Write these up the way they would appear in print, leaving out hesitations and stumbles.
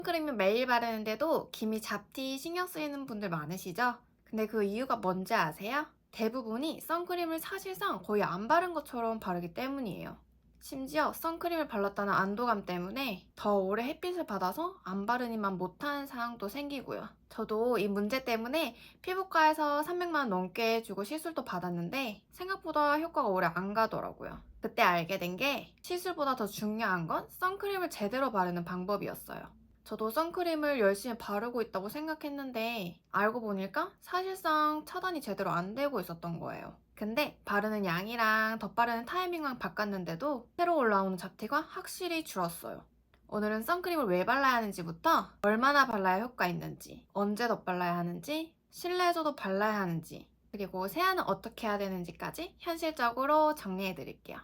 선크림을 매일 바르는데도 기미 잡티 신경 쓰이는 분들 많으시죠? 근데 그 이유가 뭔지 아세요? 대부분이 선크림을 사실상 거의 안 바른 것처럼 바르기 때문이에요. 심지어 선크림을 발랐다는 안도감 때문에 더 오래 햇빛을 받아서 안 바르니만 못하는 상황도 생기고요. 저도 이 문제 때문에 피부과에서 300만 원 넘게 주고 시술도 받았는데 생각보다 효과가 오래 안 가더라고요. 그때 알게 된 게 시술보다 더 중요한 건 선크림을 제대로 바르는 방법이었어요. 저도 선크림을 열심히 바르고 있다고 생각했는데 알고 보니까 사실상 차단이 제대로 안 되고 있었던 거예요. 근데 바르는 양이랑 덧바르는 타이밍만 바꿨는데도 새로 올라오는 잡티가 확실히 줄었어요. 오늘은 선크림을 왜 발라야 하는지부터 얼마나 발라야 효과 있는지, 언제 덧발라야 하는지, 실내에서도 발라야 하는지, 그리고 세안은 어떻게 해야 되는지까지 현실적으로 정리해 드릴게요.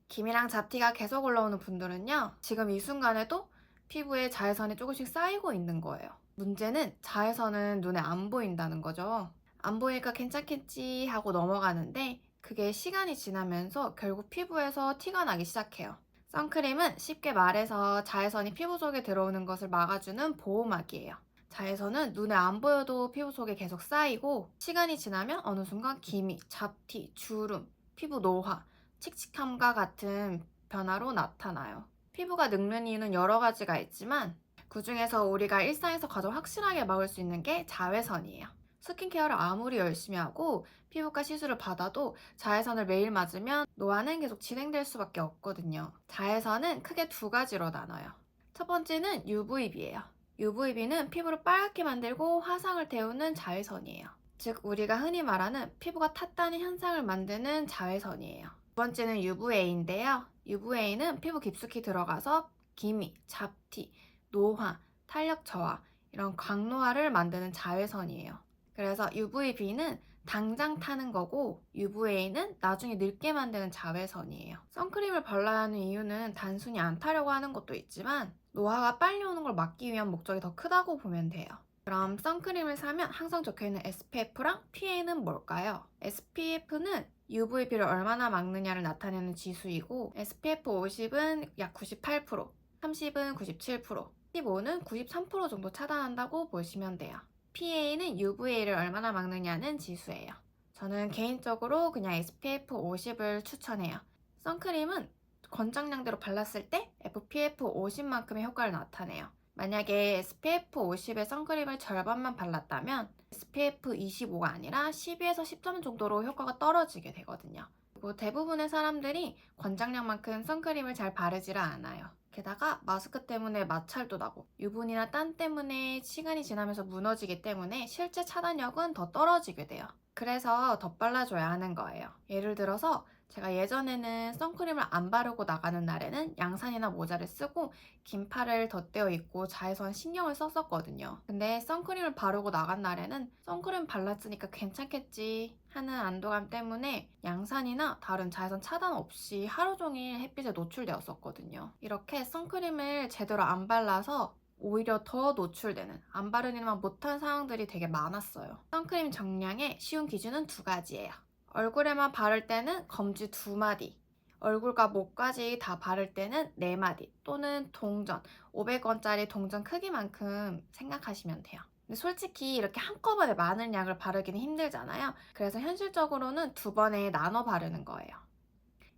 기미랑 잡티가 계속 올라오는 분들은요, 지금 이 순간에도 피부에 자외선이 조금씩 쌓이고 있는 거예요. 문제는 자외선은 눈에 안 보인다는 거죠. 안 보이니까 괜찮겠지 하고 넘어가는데 그게 시간이 지나면서 결국 피부에서 티가 나기 시작해요. 선크림은 쉽게 말해서 자외선이 피부 속에 들어오는 것을 막아주는 보호막이에요. 자외선은 눈에 안 보여도 피부 속에 계속 쌓이고 시간이 지나면 어느 순간 기미, 잡티, 주름, 피부 노화, 칙칙함과 같은 변화로 나타나요. 피부가 늙는 이유는 여러 가지가 있지만 그 중에서 우리가 일상에서 가장 확실하게 막을 수 있는 게 자외선이에요. 스킨케어를 아무리 열심히 하고 피부과 시술을 받아도 자외선을 매일 맞으면 노화는 계속 진행될 수밖에 없거든요. 자외선은 크게 두 가지로 나눠요. 첫 번째는 UVB예요. UVB는 피부를 빨갛게 만들고 화상을 태우는 자외선이에요. 즉 우리가 흔히 말하는 피부가 탔다는 현상을 만드는 자외선이에요. 두 번째는 UVA인데요. UVA는 피부 깊숙이 들어가서 기미, 잡티, 노화, 탄력 저하, 이런 광노화를 만드는 자외선이에요. 그래서 UVB는 당장 타는 거고 UVA는 나중에 늙게 만드는 자외선이에요. 선크림을 발라야 하는 이유는 단순히 안 타려고 하는 것도 있지만 노화가 빨리 오는 걸 막기 위한 목적이 더 크다고 보면 돼요. 그럼 선크림을 사면 항상 적혀있는 SPF랑 PA는 뭘까요? SPF는 UVB를 얼마나 막느냐를 나타내는 지수이고 SPF 50은 약 98%, 30은 97%, 15는 93% 정도 차단한다고 보시면 돼요. PA는 UVA를 얼마나 막느냐는 지수예요. 저는 개인적으로 그냥 SPF 50을 추천해요. 선크림은 권장량대로 발랐을 때 FPF 50만큼의 효과를 나타내요. 만약에 SPF 50의 선크림을 절반만 발랐다면 SPF 25가 아니라 12에서 10점 정도로 효과가 떨어지게 되거든요. 그리고 대부분의 사람들이 권장량만큼 선크림을 잘 바르지를 않아요. 게다가 마스크 때문에 마찰도 나고 유분이나 땀 때문에 시간이 지나면서 무너지기 때문에 실제 차단력은 더 떨어지게 돼요. 그래서 덧발라줘야 하는 거예요. 예를 들어서 제가 예전에는 선크림을 안 바르고 나가는 날에는 양산이나 모자를 쓰고 긴 팔을 덧대어 입고 자외선 신경을 썼었거든요. 근데 선크림을 바르고 나간 날에는 선크림 발랐으니까 괜찮겠지 하는 안도감 때문에 양산이나 다른 자외선 차단 없이 하루 종일 햇빛에 노출되었었거든요. 이렇게 선크림을 제대로 안 발라서 오히려 더 노출되는, 안 바르니만 못한 상황들이 되게 많았어요. 선크림 정량의 쉬운 기준은 두 가지예요. 얼굴에만 바를 때는 검지 2마디, 얼굴과 목까지 다 바를 때는 4마디 또는 동전, 500원짜리 동전 크기만큼 생각하시면 돼요. 근데 솔직히 이렇게 한꺼번에 많은 양을 바르기는 힘들잖아요. 그래서 현실적으로는 2번에 나눠 바르는 거예요.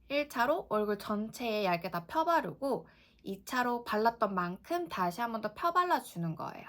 1차로 얼굴 전체에 얇게 다 펴바르고 2차로 발랐던 만큼 다시 한 번 더 펴발라주는 거예요.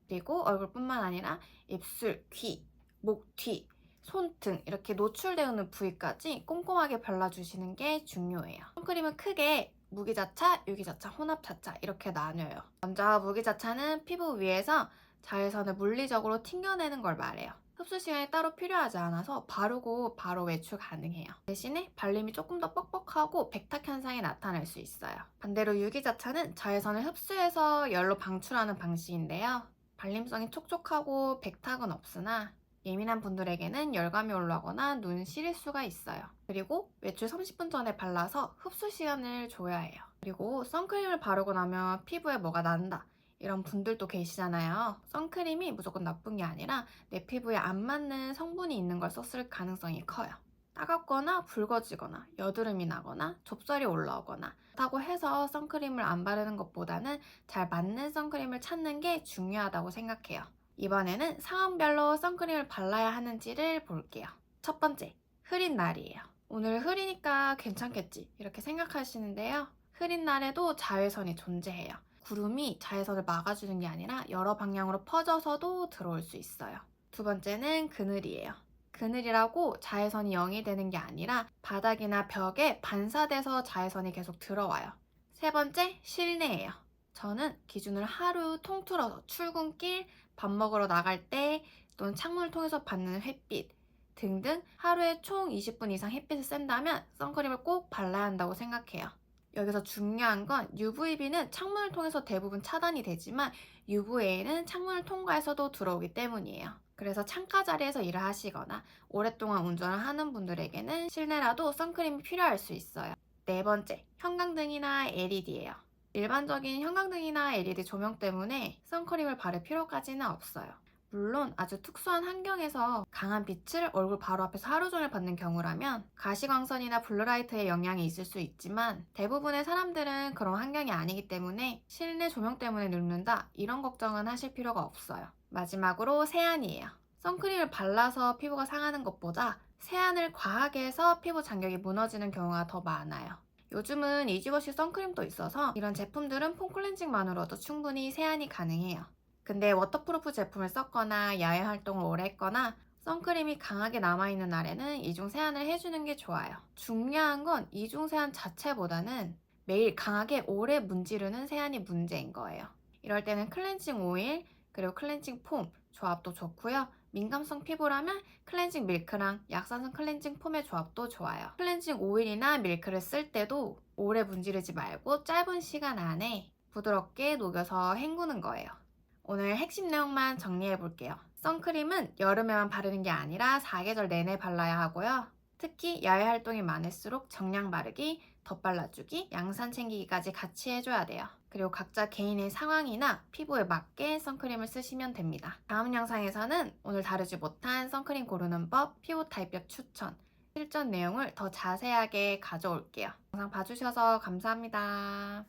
그리고 얼굴뿐만 아니라 입술, 귀, 목 뒤, 손등 이렇게 노출되는 부위까지 꼼꼼하게 발라주시는 게 중요해요. 선크림은 크게 무기자차, 유기자차, 혼합자차 이렇게 나뉘어요. 먼저 무기자차는 피부 위에서 자외선을 물리적으로 튕겨내는 걸 말해요. 흡수 시간이 따로 필요하지 않아서 바르고 바로 외출 가능해요. 대신에 발림이 조금 더 뻑뻑하고 백탁 현상이 나타날 수 있어요. 반대로 유기자차는 자외선을 흡수해서 열로 방출하는 방식인데요. 발림성이 촉촉하고 백탁은 없으나 예민한 분들에게는 열감이 올라오거나 눈 시릴 수가 있어요. 그리고 외출 30분 전에 발라서 흡수 시간을 줘야 해요. 그리고 선크림을 바르고 나면 피부에 뭐가 난다 이런 분들도 계시잖아요. 선크림이 무조건 나쁜 게 아니라 내 피부에 안 맞는 성분이 있는 걸 썼을 가능성이 커요. 따갑거나 붉어지거나 여드름이 나거나 좁쌀이 올라오거나 그렇다고 해서 선크림을 안 바르는 것보다는 잘 맞는 선크림을 찾는 게 중요하다고 생각해요. 이번에는 상황별로 선크림을 발라야 하는지를 볼게요. 첫 번째, 흐린 날이에요. 오늘 흐리니까 괜찮겠지 이렇게 생각하시는데요. 흐린 날에도 자외선이 존재해요. 구름이 자외선을 막아주는 게 아니라 여러 방향으로 퍼져서도 들어올 수 있어요. 두 번째는 그늘이에요. 그늘이라고 자외선이 0이 되는 게 아니라 바닥이나 벽에 반사돼서 자외선이 계속 들어와요. 세 번째, 실내예요. 저는 기준을 하루 통틀어서 출근길, 밥 먹으러 나갈 때 또는 창문을 통해서 받는 햇빛 등등 하루에 총 20분 이상 햇빛을 쐰다면 선크림을 꼭 발라야 한다고 생각해요. 여기서 중요한 건 UVB는 창문을 통해서 대부분 차단이 되지만 UVA는 창문을 통과해서도 들어오기 때문이에요. 그래서 창가 자리에서 일을 하시거나 오랫동안 운전을 하는 분들에게는 실내라도 선크림이 필요할 수 있어요. 네 번째, 형광등이나 LED예요. 일반적인 형광등이나 LED 조명 때문에 선크림을 바를 필요까지는 없어요. 물론 아주 특수한 환경에서 강한 빛을 얼굴 바로 앞에서 하루 종일 받는 경우라면 가시광선이나 블루라이트의 영향이 있을 수 있지만 대부분의 사람들은 그런 환경이 아니기 때문에 실내 조명 때문에 늙는다 이런 걱정은 하실 필요가 없어요. 마지막으로 세안이에요. 선크림을 발라서 피부가 상하는 것보다 세안을 과하게 해서 피부 장벽이 무너지는 경우가 더 많아요. 요즘은 이지워시 선크림도 있어서 이런 제품들은 폼 클렌징만으로도 충분히 세안이 가능해요. 근데 워터프루프 제품을 썼거나 야외 활동을 오래 했거나 선크림이 강하게 남아있는 날에는 이중 세안을 해주는 게 좋아요. 중요한 건 이중 세안 자체보다는 매일 강하게 오래 문지르는 세안이 문제인 거예요. 이럴 때는 클렌징 오일 그리고 클렌징 폼 조합도 좋고요. 민감성 피부라면 클렌징 밀크랑 약산성 클렌징 폼의 조합도 좋아요. 클렌징 오일이나 밀크를 쓸 때도 오래 문지르지 말고 짧은 시간 안에 부드럽게 녹여서 헹구는 거예요. 오늘 핵심 내용만 정리해 볼게요. 선크림은 여름에만 바르는 게 아니라 사계절 내내 발라야 하고요. 특히 야외 활동이 많을수록 정량 바르기, 덧발라주기, 양산 챙기기까지 같이 해줘야 돼요. 그리고 각자 개인의 상황이나 피부에 맞게 선크림을 쓰시면 됩니다. 다음 영상에서는 오늘 다루지 못한 선크림 고르는 법, 피부 타입별 추천, 실전 내용을 더 자세하게 가져올게요. 영상 봐주셔서 감사합니다.